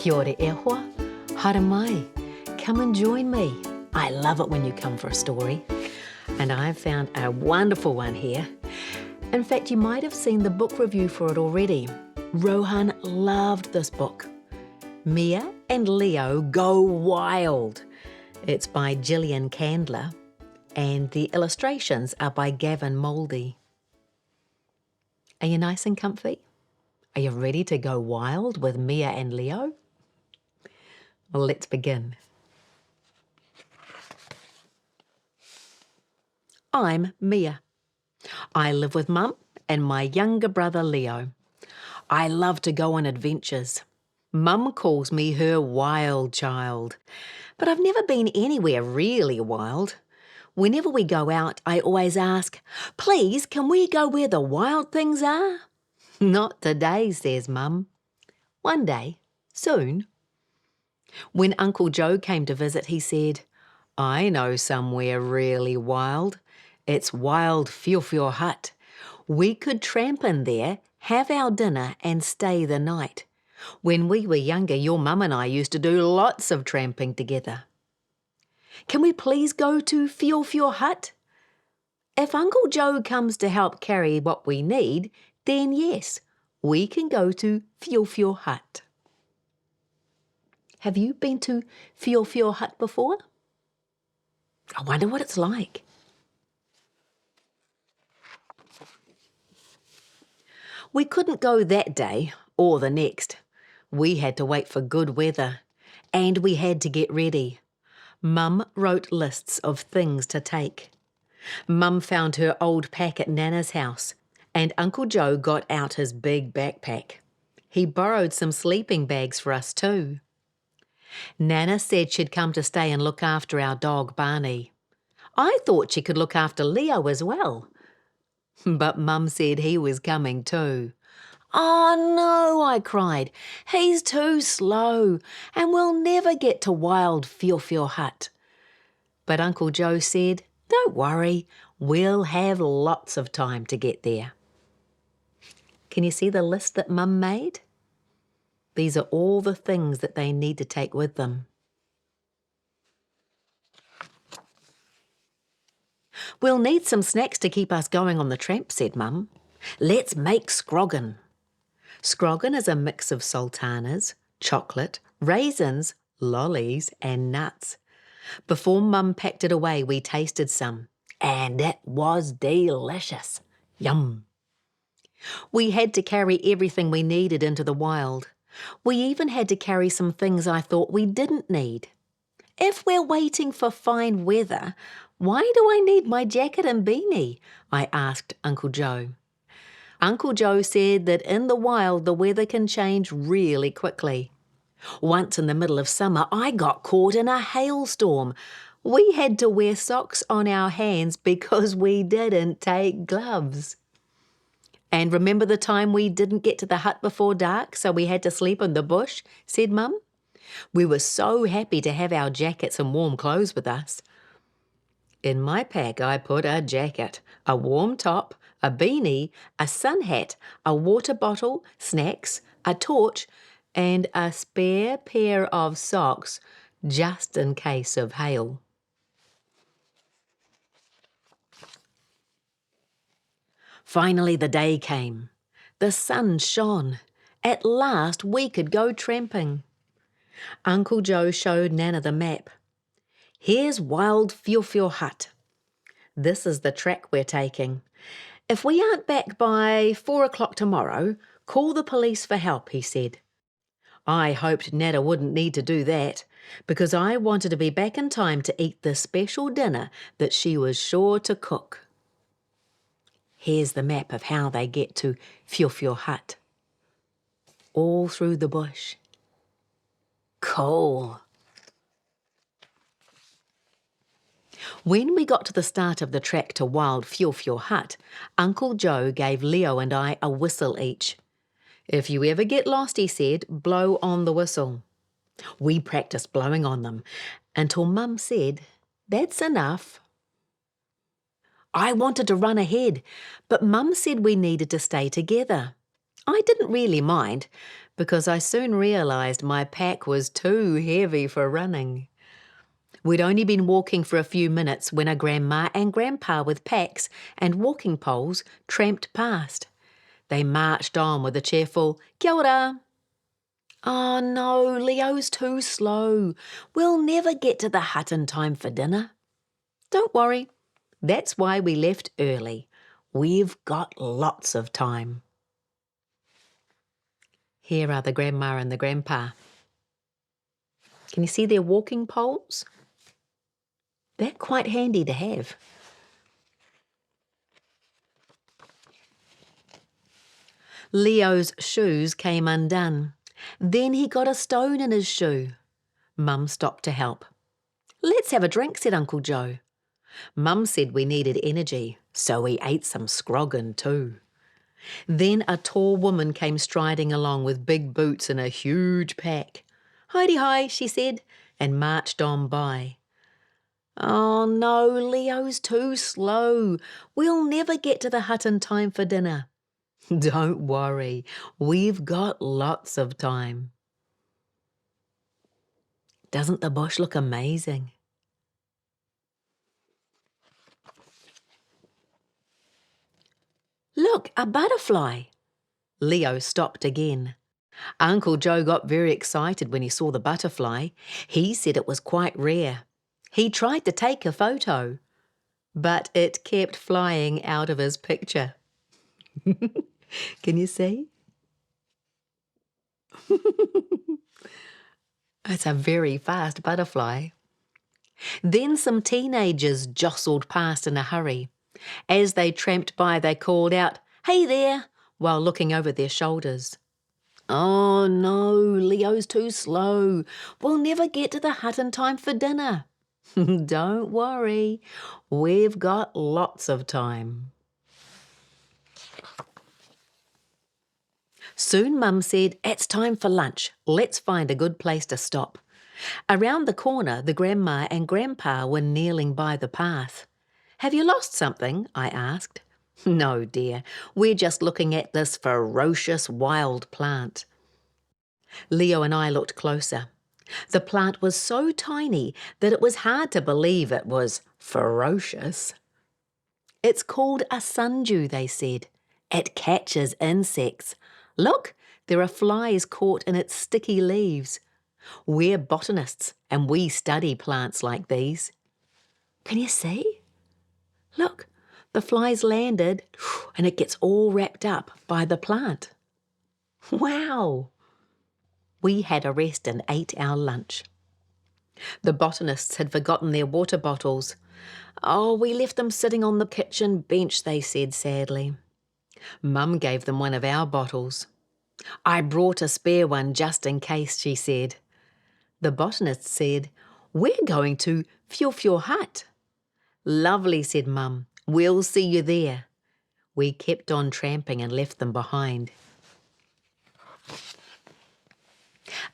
Kia ora e hoa, hara mai. Come and join me. I love it when you come for a story. And I've found a wonderful one here. In fact, you might have seen the book review for it already. Rohan loved this book. Mia and Leo Go Wild. It's by Gillian Chandler, and the illustrations are by Gavin Mouldey. Are you nice and comfy? Are you ready to go wild with Mia and Leo? Well, let's begin. I'm Mia. I live with Mum and my younger brother Leo. I love to go on adventures. Mum calls me her wild child, but I've never been anywhere really wild. Whenever we go out, I always ask, "Please, can we go where the wild things are?" "Not today," says Mum. "One day, soon." When Uncle Joe came to visit, he said, "I know somewhere really wild. It's Wild Whiwhiw Hut. We could tramp in there, have our dinner and stay the night. When we were younger, your mum and I used to do lots of tramping together. Can we please go to Whiwhiw Hut? If Uncle Joe comes to help carry what we need, then yes, we can go to Whiwhiw Hut." Have you been to Whiwhiw Hut before? I wonder what it's like. We couldn't go that day or the next. We had to wait for good weather, and we had to get ready. Mum wrote lists of things to take. Mum found her old pack at Nana's house, and Uncle Joe got out his big backpack. He borrowed some sleeping bags for us too. Nana said she'd come to stay and look after our dog Barney. I thought she could look after Leo as well. But Mum said he was coming too. "Oh no," I cried. "He's too slow and we'll never get to Wild Whiwhiw Hut." But Uncle Joe said, "Don't worry, we'll have lots of time to get there." Can you see the list that Mum made? These are all the things that they need to take with them. "We'll need some snacks to keep us going on the tramp," said Mum. "Let's make scroggin." Scroggin is a mix of sultanas, chocolate, raisins, lollies and nuts. Before Mum packed it away, we tasted some, and it was delicious. Yum. We had to carry everything we needed into the wild. We even had to carry some things I thought we didn't need. If we're waiting for fine weather, why do I need my jacket and beanie? I asked Uncle Joe. Uncle Joe said that in the wild the weather can change really quickly. Once in the middle of summer, I got caught in a hailstorm. We had to wear socks on our hands because we didn't take gloves. "And remember the time we didn't get to the hut before dark, so we had to sleep in the bush?" said Mum. "We were so happy to have our jackets and warm clothes with us." In my pack I put a jacket, a warm top, a beanie, a sun hat, a water bottle, snacks, a torch, and a spare pair of socks, just in case of hail. Finally the day came. The sun shone. At last we could go tramping. Uncle Joe showed Nana the map. "Here's Wild Whiwhiw Hut. This is the track we're taking. If we aren't back by 4 o'clock tomorrow, call the police for help," he said. I hoped Nana wouldn't need to do that, because I wanted to be back in time to eat the special dinner that she was sure to cook. Here's the map of how they get to Whiwhiw Hut. All through the bush. Cool. When we got to the start of the track to Wild Whiwhiw Hut, Uncle Joe gave Leo and I a whistle each. "If you ever get lost," he said, "blow on the whistle." We practiced blowing on them until Mum said, "That's enough." I wanted to run ahead, but Mum said we needed to stay together. I didn't really mind, because I soon realised my pack was too heavy for running. We'd only been walking for a few minutes when a grandma and grandpa with packs and walking poles tramped past. They marched on with a cheerful "Kia ora." "Oh no, Leo's too slow. We'll never get to the hut in time for dinner." "Don't worry. That's why we left early. We've got lots of time." Here are the grandma and the grandpa. Can you see their walking poles? They're quite handy to have. Leo's shoes came undone. Then he got a stone in his shoe. Mum stopped to help. "Let's have a drink," said Uncle Joe. Mum said we needed energy, so we ate some scroggin too. Then a tall woman came striding along with big boots and a huge pack. "Hidey-hi," she said, and marched on by. "Oh no, Leo's too slow. We'll never get to the hut in time for dinner." "Don't worry, we've got lots of time." Doesn't the bush look amazing? "Look, a butterfly." Leo stopped again. Uncle Joe got very excited when he saw the butterfly. He said it was quite rare. He tried to take a photo, but it kept flying out of his picture. Can you see? It's a very fast butterfly. Then some teenagers jostled past in a hurry. As they tramped by, they called out, "Hey there," while looking over their shoulders. "Oh no, Leo's too slow. We'll never get to the hut in time for dinner." "Don't worry, we've got lots of time." Soon Mum said, "It's time for lunch. Let's find a good place to stop." Around the corner, the grandma and grandpa were kneeling by the path. "Have you lost something?" I asked. "No, dear. We're just looking at this ferocious wild plant." Leo and I looked closer. The plant was so tiny that it was hard to believe it was ferocious. "It's called a sundew," they said. "It catches insects. Look, there are flies caught in its sticky leaves. We're botanists and we study plants like these." Can you see? Look, the fly's landed and it gets all wrapped up by the plant. Wow! We had a rest and ate our lunch. The botanists had forgotten their water bottles. "Oh, we left them sitting on the kitchen bench," they said sadly. Mum gave them one of our bottles. "I brought a spare one just in case," she said. The botanist said, "We're going to Fjord Hut." "Lovely," said Mum. "We'll see you there." We kept on tramping and left them behind.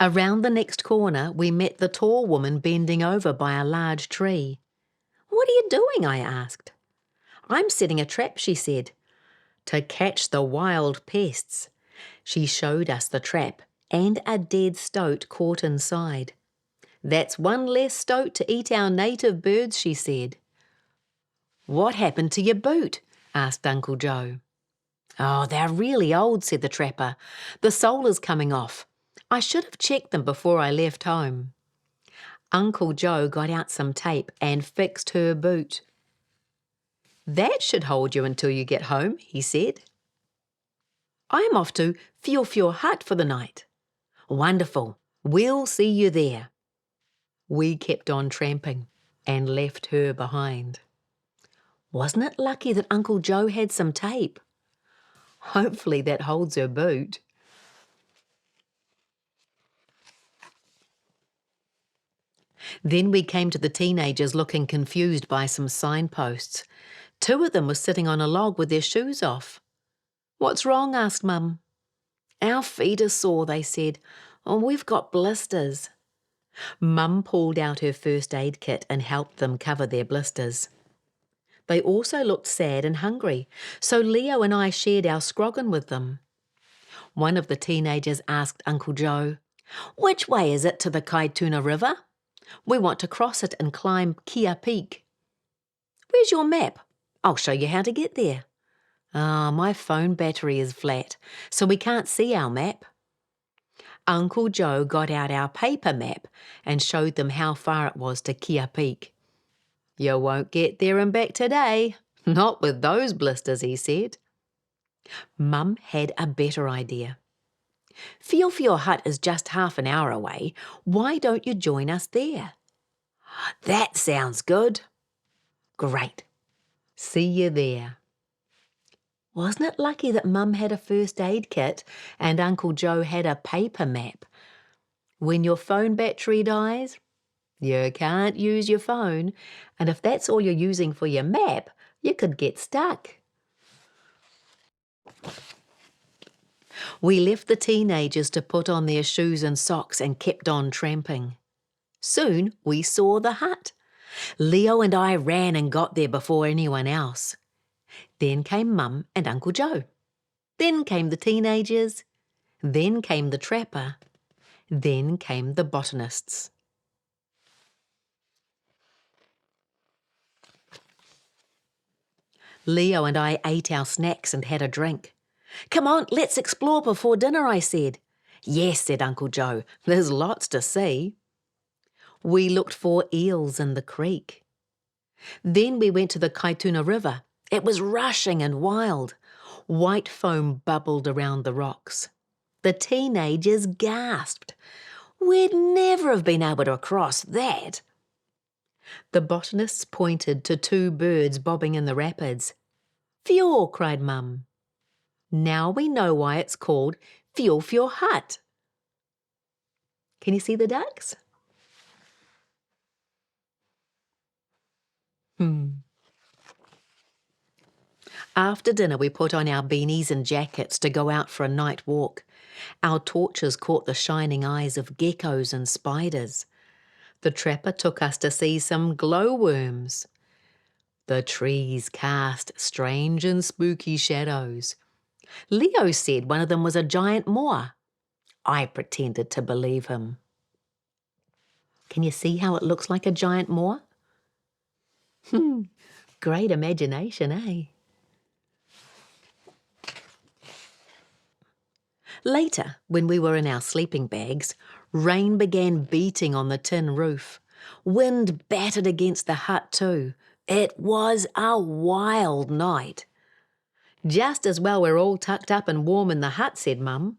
Around the next corner, we met the tall woman bending over by a large tree. "What are you doing?" I asked. "I'm setting a trap," she said, "to catch the wild pests." She showed us the trap and a dead stoat caught inside. "That's one less stoat to eat our native birds," she said. "What happened to your boot?" asked Uncle Joe. "Oh, they're really old," said the trapper. "The sole is coming off. I should have checked them before I left home." Uncle Joe got out some tape and fixed her boot. "That should hold you until you get home," he said. "I'm off to Fjord Hut for the night." "Wonderful. We'll see you there." We kept on tramping and left her behind. Wasn't it lucky that Uncle Joe had some tape? Hopefully that holds her boot. Then we came to the teenagers looking confused by some signposts. Two of them were sitting on a log with their shoes off. "What's wrong?" asked Mum. "Our feet are sore," they said. "Oh, we've got blisters." Mum pulled out her first aid kit and helped them cover their blisters. They also looked sad and hungry, so Leo and I shared our scroggin with them. One of the teenagers asked Uncle Joe, "Which way is it to the Kaituna River? We want to cross it and climb Kia Peak." "Where's your map? I'll show you how to get there." "Ah, my phone battery is flat, so we can't see our map." Uncle Joe got out our paper map and showed them how far it was to Kia Peak. "You won't get there and back today. Not with those blisters," he said. Mum had a better idea. "Fio Hut is just half an hour away. Why don't you join us there?" "That sounds good." "Great. See you there." Wasn't it lucky that Mum had a first aid kit and Uncle Joe had a paper map? When your phone battery dies, you can't use your phone, and if that's all you're using for your map, you could get stuck. We left the teenagers to put on their shoes and socks and kept on tramping. Soon we saw the hut. Leo and I ran and got there before anyone else. Then came Mum and Uncle Joe. Then came the teenagers. Then came the trapper. Then came the botanists. Leo and I ate our snacks and had a drink. "Come on, let's explore before dinner," I said. "Yes," said Uncle Joe, "there's lots to see." We looked for eels in the creek. Then we went to the Kaituna River. It was rushing and wild. White foam bubbled around the rocks. The teenagers gasped. We'd never have been able to cross that. The botanists pointed to two birds bobbing in the rapids. "Fio," cried Mum. "Now we know why it's called Fio Hut." Can you see the ducks? After dinner we put on our beanies and jackets to go out for a night walk. Our torches caught the shining eyes of geckos and spiders. The trapper took us to see some glowworms. The trees cast strange and spooky shadows. Leo said one of them was a giant moa. I pretended to believe him. Can you see how it looks like a giant moa? Great imagination, eh? Later, when we were in our sleeping bags, rain began beating on the tin roof. Wind battered against the hut too. It was a wild night. "Just as well we're all tucked up and warm in the hut," said Mum.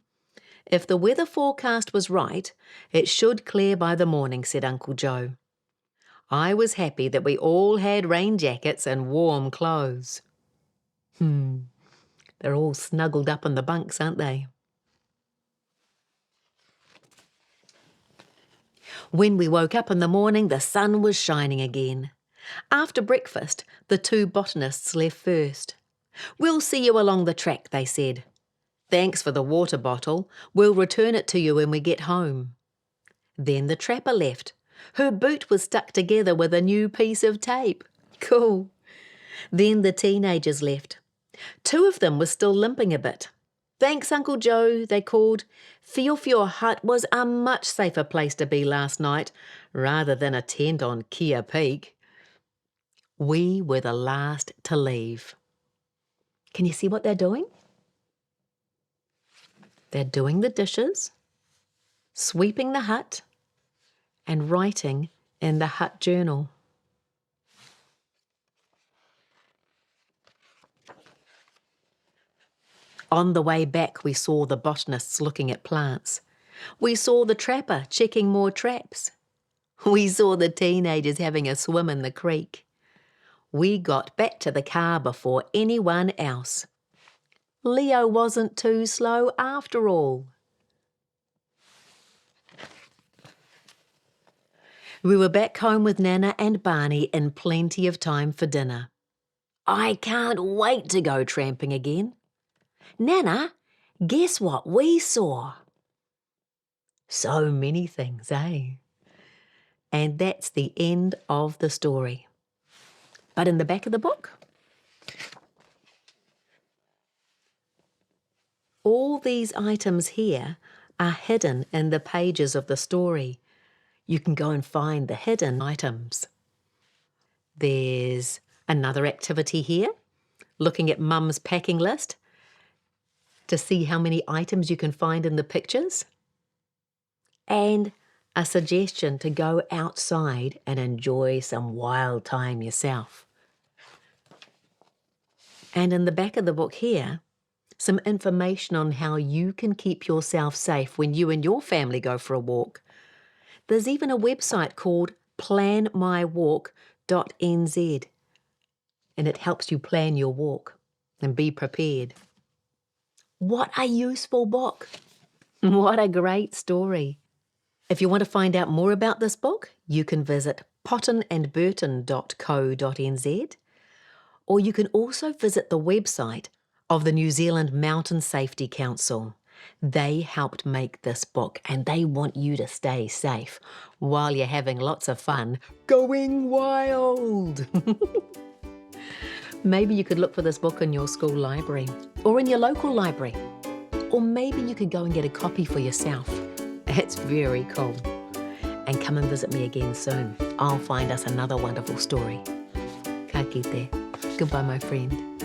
"If the weather forecast was right, it should clear by the morning," said Uncle Joe. I was happy that we all had rain jackets and warm clothes. They're all snuggled up in the bunks, aren't they? When we woke up in the morning, the sun was shining again. After breakfast, the two botanists left first. "We'll see you along the track," they said. "Thanks for the water bottle. We'll return it to you when we get home." Then the trapper left. Her boot was stuck together with a new piece of tape. Cool. Then the teenagers left. Two of them were still limping a bit. "Thanks, Uncle Joe," they called. Fio Hut was a much safer place to be last night, rather than a tent on Kia Peak. We were the last to leave. Can you see what they're doing? They're doing the dishes, sweeping the hut, and writing in the hut journal. On the way back, we saw the botanists looking at plants. We saw the trapper checking more traps. We saw the teenagers having a swim in the creek. We got back to the car before anyone else. Leo wasn't too slow after all. We were back home with Nana and Barney in plenty of time for dinner. I can't wait to go tramping again. Nana, guess what we saw? So many things, eh? And that's the end of the story. But in the back of the book, All these items here are hidden in the pages of the story. You can go and find the hidden items. There's another activity here, looking at Mum's packing list to see how many items you can find in the pictures. And a suggestion to go outside and enjoy some wild time yourself. And in the back of the book here, some information on how you can keep yourself safe when you and your family go for a walk. There's even a website called planmywalk.nz, and it helps you plan your walk and be prepared. What a useful book! What a great story! If you want to find out more about this book, you can visit pottenandburton.co.nz, or you can also visit the website of the New Zealand Mountain Safety Council. They helped make this book and they want you to stay safe while you're having lots of fun going wild. Maybe you could look for this book in your school library or in your local library, or maybe you could go and get a copy for yourself. It's very cool. And come and visit me again soon. I'll find us another wonderful story. Ka kite. Goodbye, my friend.